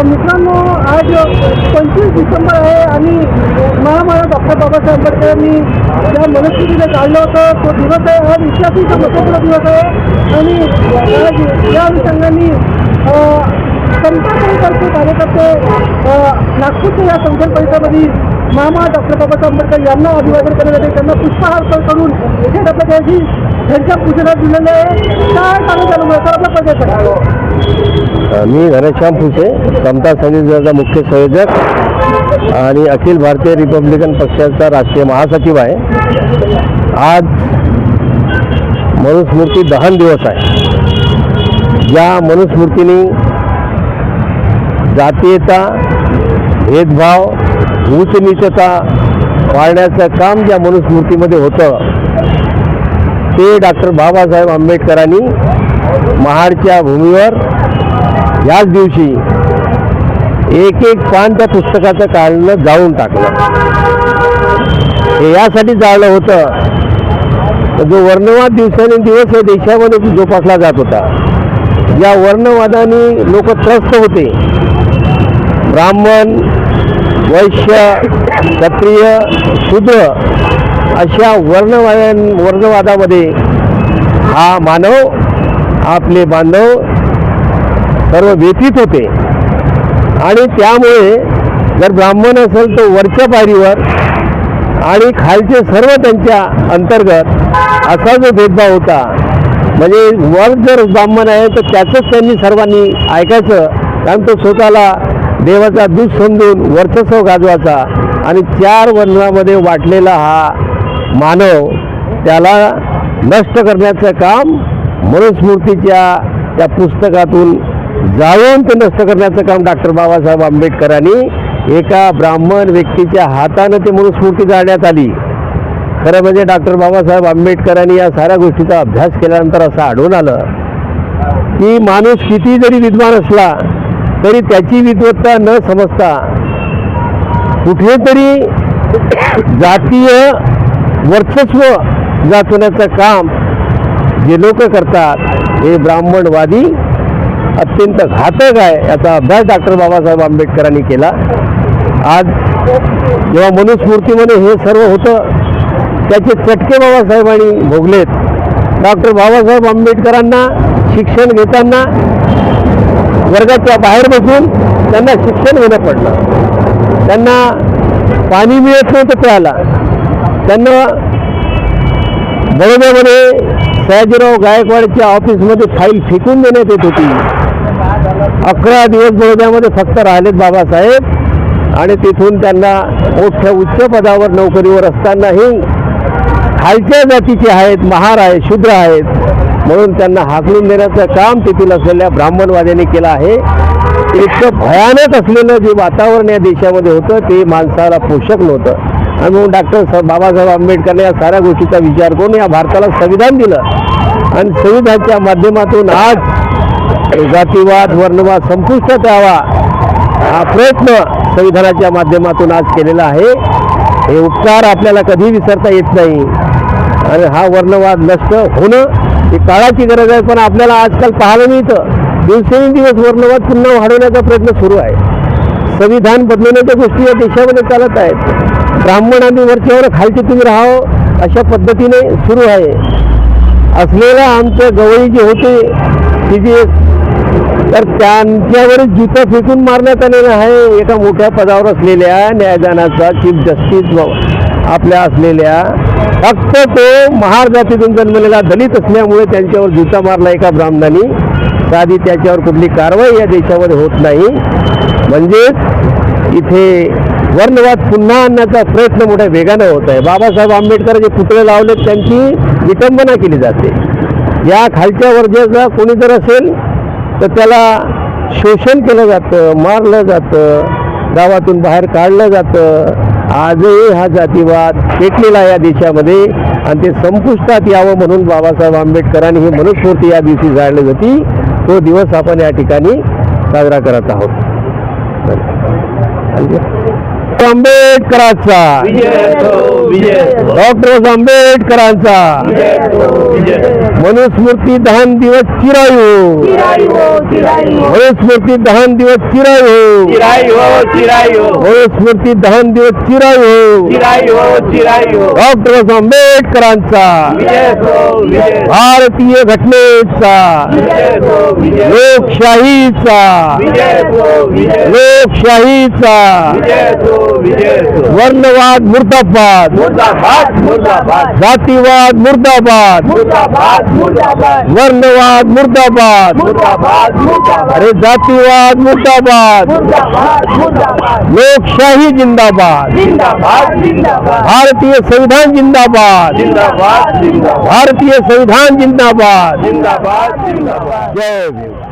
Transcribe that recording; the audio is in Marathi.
मित्रांनो, आज 25 डिसेंबर आहे आणि महामानव डॉक्टर बाबासाहेब आंबेडकरांनी ज्या मनस्थितीने काढलं होतं तो दिवस आहे. हा इतिहासाचा महत्त्वपूर्ण दिवस आहे आणि आज या अनुषंगाने समता परिसरचे कार्यकर्ते नागपूरच्या या संसद परिसरामध्ये महामानव डॉक्टर बाबासाहेब आंबेडकर यांना अभिवादन करण्यासाठी त्यांना पुष्पहार करून त्याची त्यांच्या पूजनात दिलेलं आहे. काय सांगू त्याला आपला प्रदेश मी घनश्याम फुसे, समता समितीचा मुख्य संयोजक आणि अखिल भारतीय रिपब्लिकन पक्षाचा राष्ट्रीय महासचिव आहे. आज मनुस्मृती दहन दिवस आहे. या मनुस्मृतीने जातीयता, भेदभाव, उच्च नीचता पाळण्याचं काम ज्या मनुस्मृतीमध्ये होतं ते डॉक्टर बाबासाहेब आंबेडकरांनी महाडच्या भूमीवर याच दिवशी एक एक पान त्या पुस्तकाचं काढणं जाळून टाकलं. हे यासाठी जाळलं होतं जो वर्णवाद दिवसेंदिवस या देशामध्ये जोपासला जात होता. या वर्णवादाने लोक त्रस्त होते. ब्राह्मण, वैश्य, क्षत्रिय, शूद्र अशा वर्णवादामध्ये हा मानव, आपले बांधव सर्व व्यथित होते आणि त्यामुळे जर ब्राह्मण असेल तो वरच्या पायरीवर आणि खालचे सर्व त्यांच्या अंतर्गत असा जो भेदभाव होता. म्हणजे वर जर ब्राह्मण आहे तर त्याचंच त्यांनी सर्वांनी ऐकायचं, कारण तो स्वतःला देवाचा दूत समजून वर्चस्व गाजवायचा आणि 4 वर्णामध्ये वाटलेला हा मानव त्याला नष्ट करण्याचं काम मनुस्मृतीच्या त्या पुस्तकातून जाळून ते नष्ट करण्याचं काम डॉक्टर बाबासाहेब आंबेडकरांनी एका ब्राह्मण व्यक्तीच्या हातानं ते मनुस्मृती जाळण्यात आली. खरं म्हणजे डॉक्टर बाबासाहेब आंबेडकरांनी या साऱ्या गोष्टीचा अभ्यास केल्यानंतर असं आढळून आलं की माणूस किती जरी विद्वान असला तरी त्याची विद्वत्ता न समजता कुठेतरी जातीय वर्चस्व गाजवण्याचं काम जे लोक करतात हे ब्राह्मणवादी अत्यंत घातक आहे. याचा अभ्यास डॉक्टर बाबासाहेब आंबेडकरांनी केला. आज जेव्हा मनुस्मृतीमध्ये हे सर्व होतं त्याचे चटके बाबासाहेबांनी भोगलेत. डॉक्टर बाबासाहेब आंबेडकरांना शिक्षण घेताना वर्गाच्या बाहेर बसून त्यांना शिक्षण घेणं पडलं. त्यांना पाणी मिळत नव्हतं प्यायला. त्यांना बडोद्यामध्ये सयाजीराव गायकवाडच्या ऑफिसमध्ये फाईल फेकून देण्यात येत होती. 11 दिवस बडोद्यामध्ये फक्त राहिलेत बाबासाहेब आणि तिथून त्यांना मोठ्या उच्च पदावर नोकरीवर असतानाही खालच्या जातीचे आहेत, महार आहेत, शूद्र आहेत म्हणून त्यांना हाकलून देण्याचं काम तेथील असलेल्या ब्राह्मणवाद्यांनी केलं आहे. इतकं भयानक असलेलं जे वातावरण या देशामध्ये होतं ते माणसाला पोषक नव्हतं आणि म्हणून डॉक्टर बाबासाहेब आंबेडकरने या साऱ्या गोष्टीचा विचार करून या भारताला संविधान दिलं आणि संविधानाच्या माध्यमातून आज जातीवाद वर्णवाद संपुष्टात यावा हा प्रयत्न संविधानाच्या माध्यमातून आज केलेला आहे. हे उपकार आपल्याला कधी विसरता येत नाही आणि हा वर्णवाद नष्ट होणं ही काळाची गरज आहे. पण आपल्याला आजकाल पाहायला मिळतं दिवसेंदिवस वर्णवाद पुन्हा वाढवण्याचा प्रयत्न सुरू आहे. संविधान बदलण्याच्या गोष्टी या देशामध्ये चालत आहेत. ब्राह्मण आणि वरच्यावर खालचे तुम्ही राहावं अशा पद्धतीने सुरू आहे. असलेल्या आमच्या गवळी जे होते की जे तर त्यांच्यावर जुता फेकून मारण्यात आलेलं आहे. एका मोठ्या पदावर असलेल्या न्यायदानाचा चीफ जस्टिस आपल्या असलेल्या फक्त तो महार जातीतून जन्मलेला दलित असल्यामुळे त्यांच्यावर जुता मारला एका ब्राह्मणाने. साधी त्याच्यावर कुठली कारवाई या देशामध्ये होत नाही. म्हणजेच इथे वर्णवाद पुन्हा आणण्याचा प्रयत्न मोठ्या वेगानं होत आहे. बाबासाहेब आंबेडकर जे पुतळे लावलेत त्यांची विटंबना केली जाते. या खालच्या वर्गाचा कोणी जर असेल तर त्याला शोषण केलं जातं, मारलं जातं, गावातून बाहेर काढलं जातं. आजही हा जातीवाद पेटलेला या देशामध्ये आणि ते संपुष्टात यावं म्हणून बाबासाहेब आंबेडकरांनी ही मनुस्मृती या दिवशी जाळली होती. तो दिवस आपण या ठिकाणी साजरा करत आहोत. आंबेडकरांचा डॉक्टर आंबेडकरांचा मनुस्मृती 10 दिवस चिरायू. मनुस्मृती 10 दिवस चिरायू. मनुस्मृती 10 दिवस चिरायू. डॉक्टर आंबेडकरांचा भारतीय घटनेचा लोकशाहीचा वर्णवाद मुर्दाबाद. जातीवाद मुर्दाबाद. वर्णवाद मुर्दाबाद. अरे जातीवाद मुर्दाबाद. लोकशाही जिंदाबाद. भारतीय संविधान जिंदाबाद. भारतीय संविधान जिंदाबाद. जय भीम.